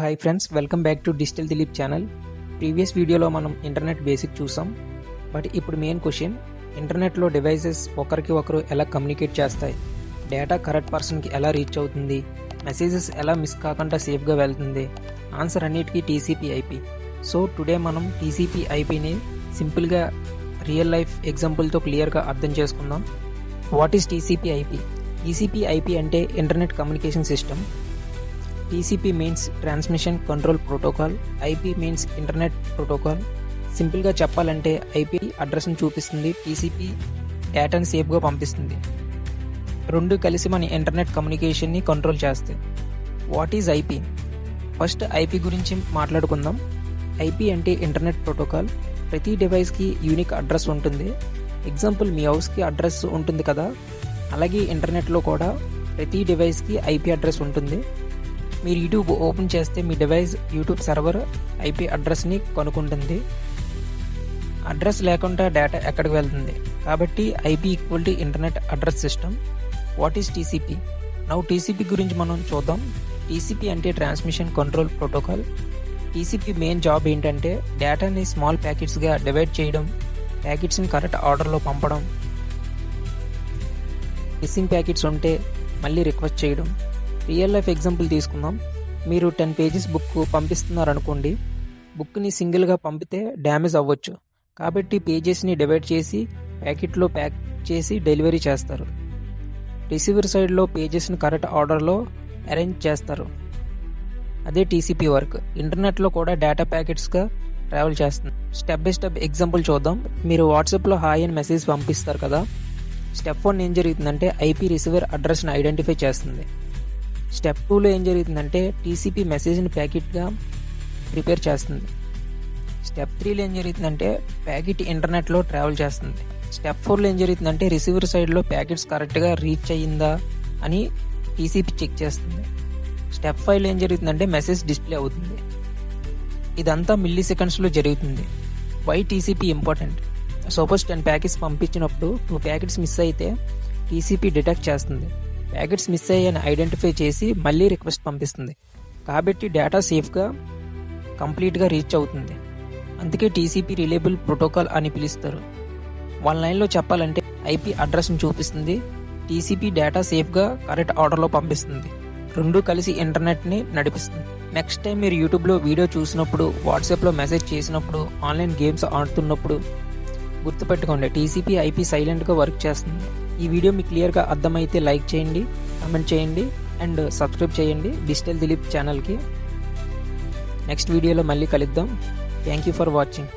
Hi friends, welcome back to digital Dilip channel. Previous వీడియోలో మనం internet basic చూసాం. But ఇప్పుడు మెయిన్ క్వశ్చన్, ఇంటర్నెట్లో డివైసెస్ ఒకరికి ఒకరు ఎలా కమ్యూనికేట్ చేస్తాయి, డేటా కరెక్ట్ పర్సన్కి ఎలా రీచ్ అవుతుంది, మెసేజెస్ ఎలా మిస్ కాకుండా సేఫ్గా వెళ్తుంది. ఆన్సర్ అన్నిటికీ టీసీపీ ఐపీ. సో టుడే మనం టీసీపీ ఐపీని సింపుల్గా రియల్ లైఫ్ ఎగ్జాంపుల్తో క్లియర్గా అర్థం చేసుకుందాం. What is TCP IP? TCP IP అంటే internet communication system. TCP means transmission control protocol, IP means internet protocol. సింపుల్గా చెప్పాలంటే ఐపీ అడ్రస్ని చూపిస్తుంది, టీసీపీ డేటాని సేఫ్గా పంపిస్తుంది. రెండు కలిసి మన ఇంటర్నెట్ కమ్యూనికేషన్ని కంట్రోల్ చేస్తాయి. What is IP? First IP గురించి మాట్లాడుకుందాం. ఐపీ అంటే ఇంటర్నెట్ ప్రోటోకాల్. ప్రతి డివైస్కి యూనిక్ అడ్రస్ ఉంటుంది. ఎగ్జాంపుల్, మీ హౌస్కి అడ్రస్ ఉంటుంది కదా, అలాగే ఇంటర్నెట్లో కూడా ప్రతి డివైస్కి ఐపీ అడ్రస్ ఉంటుంది. మీరు యూట్యూబ్ ఓపెన్ చేస్తే మీ డివైస్ యూట్యూబ్ సర్వర్ ఐపీ అడ్రస్ని కనుక్కుంటుంది. అడ్రస్ లేకుండా డేటా ఎక్కడికి వెళ్తుంది? కాబట్టి IP equal to internet address system. What is TCP? Now TCP గురించి మనం చూద్దాం. టీసీపీ అంటే transmission control protocol. TCP main job ఏంటంటే డేటాని స్మాల్ ప్యాకెట్స్గా డివైడ్ చేయడం, ప్యాకెట్స్ని కరెక్ట్ ఆర్డర్లో పంపడం, మిస్సింగ్ ప్యాకెట్స్ ఉంటే మళ్ళీ రిక్వెస్ట్ చేయడం. రియల్ లైఫ్ ఎగ్జాంపుల్ తీసుకుందాం. మీరు 10 పేజెస్ బుక్ పంపిస్తున్నారు అనుకోండి. బుక్ని సింగిల్గా పంపితే డ్యామేజ్ అవ్వచ్చు. కాబట్టి పేజెస్ని డివైడ్ చేసి ప్యాకెట్లో ప్యాక్ చేసి డెలివరీ చేస్తారు. రిసీవర్ సైడ్లో పేజెస్ని కరెక్ట్ ఆర్డర్లో అరేంజ్ చేస్తారు. అదే టీసీపీ వర్క్. ఇంటర్నెట్లో కూడా డేటా ప్యాకెట్స్గా ట్రావెల్ చేస్తుంది. స్టెప్ బై స్టెప్ ఎగ్జాంపుల్ చూద్దాం. మీరు వాట్సాప్లో హాయ్ అని మెసేజ్ పంపిస్తారు కదా. స్టెప్ 1 ఏం జరుగుతుందంటే ఐపీ రిసీవర్ అడ్రస్ని ఐడెంటిఫై చేస్తుంది. స్టెప్ 2లో ఏం జరుగుతుందంటే టీసీపీ మెసేజ్ని ప్యాకెట్గా ప్రిపేర్ చేస్తుంది. స్టెప్ 3లో ఏం జరుగుతుందంటే ప్యాకెట్ ఇంటర్నెట్లో ట్రావెల్ చేస్తుంది. స్టెప్ 4లో ఏం జరుగుతుందంటే రిసీవర్ సైడ్లో ప్యాకెట్స్ కరెక్ట్గా రీచ్ అయ్యిందా అని టీసీపీ చెక్ చేస్తుంది. స్టెప్ 5లో ఏం జరుగుతుందంటే మెసేజ్ డిస్ప్లే అవుతుంది. ఇదంతా మిల్లీ సెకండ్స్లో జరుగుతుంది. Why TCP important? Suppose 10 packets పంపించినప్పుడు 2 ప్యాకెట్స్ మిస్ అయితే టీసీపీ డిటెక్ట్ చేస్తుంది. ప్యాకెట్స్ మిస్ అయ్యాయని ఐడెంటిఫై చేసి మళ్ళీ రిక్వెస్ట్ పంపిస్తుంది. కాబట్టి డేటా సేఫ్గా కంప్లీట్గా రీచ్ అవుతుంది. అందుకే టీసీపీ రిలయబుల్ ప్రోటోకాల్ అని పిలుస్తారు. 1 లైన్లో చెప్పాలంటే ఐపీ అడ్రస్ని చూపిస్తుంది, టీసీపీ డేటా సేఫ్గా కరెక్ట్ ఆర్డర్లో పంపిస్తుంది. రెండు కలిసి ఇంటర్నెట్ని నడిపిస్తుంది. నెక్స్ట్ టైం మీరు యూట్యూబ్లో వీడియో చూసినప్పుడు, వాట్సాప్లో మెసేజ్ చేసినప్పుడు, ఆన్లైన్ గేమ్స్ ఆడుతున్నప్పుడు గుర్తుపెట్టుకోండి, టీసీపీ ఐపీ సైలెంట్గా వర్క్ చేస్తుంది. ఈ వీడియో మీకు క్లియర్గా అర్థమైతే లైక్ చేయండి, కామెంట్ చేయండి అండ్ సబ్స్క్రైబ్ చేయండి డిజిటల్ దిలీప్ ఛానల్కి. నెక్స్ట్ వీడియోలో మళ్ళీ కలుద్దాం. Thank you for watching.